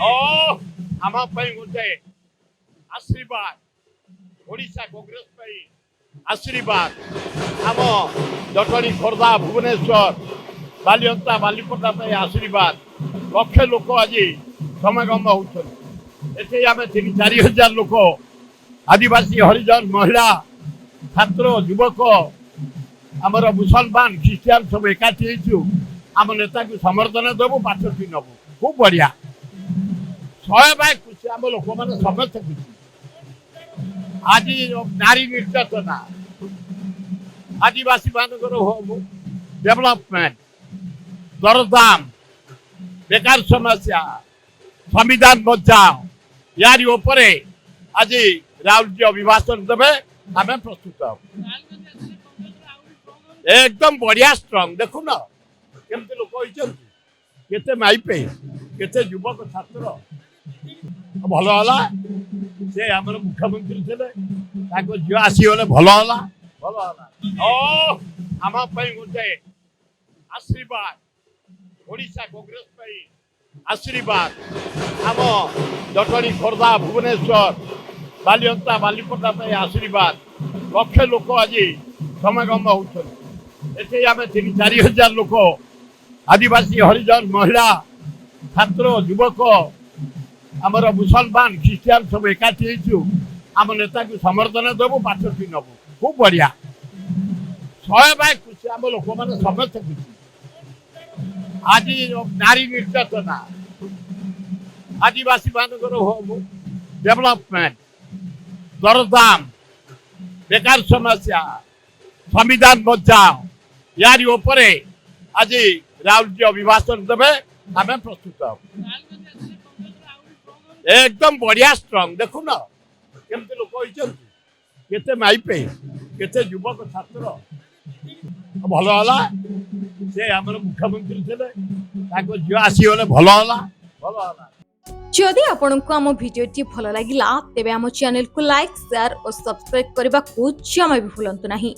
आम गोटे आशीर्वाद ओडिशा कांग्रेस आशीर्वाद आम जटणी खोर्धा भुवनेश्वर बालिअंता बालिपटा आशीर्वाद लक्ष लोक आज समागम होती आम 3-4 हजार लोक आदिवासी हरिजन महिला छात्र युवक आमर मुसलमान ख्रीस्टियान सब एकाठी आम नेता को समर्थन देवु पाछटी नबू खूब बढ़िया 100 भाई खुशी आम लोक मैंने समस्त खुशी आज नारी निर्यातना आदिवासी मान डेवलपमेंट दरदाम बेकार समस्या संविधान बचाओ यार उपरे आज राहुल जी अभिभाषण देवे आम प्रस्तुत एकदम बढ़िया स्ट्रॉन्ग देखु न केमती लोक केते माइपे केते युवक छात्र भल होला से आमर मुख्यमंत्री थे झील आसीगले भल होला आम गोटे आशीर्वाद ओडिशा कांग्रेस आशीर्वाद आम जटणी खोर्धा भुवनेश्वर बालिअंता बालिपटा आशीर्वाद लक्ष लोक आज समागम होती आम 3-4 हजार लोक आदिवासी हरिजन महिला छात्र युवक आमर मुसलमान ख्रीस्टियान सब एकाठी आम नेता को समर्थन देवु पाछटी नबू खूब बढ़िया 100 भाई खुशी आम लोक मैंने समस्त खुशी आज नारी निर्यातना आदिवासी मान डेवलपमेंट दरदाम बेकार समस्या संविधान बचाओ यार उपरे आज राहुल जी अभिभाषण देवे आम प्रस्तुत एकदम बढ़िया स्ट्रॉन्ग देखु न केमती लोक केते माइपे केते युवक छात्र भल होला से आमर मुख्यमंत्री थे झील आसीगले भल होला जदि आपंक आम भिडी भल लगा तेब आम चैनल को लाइक शेयर और सब्सक्राइब करने को जमा भी भूलु नहीं।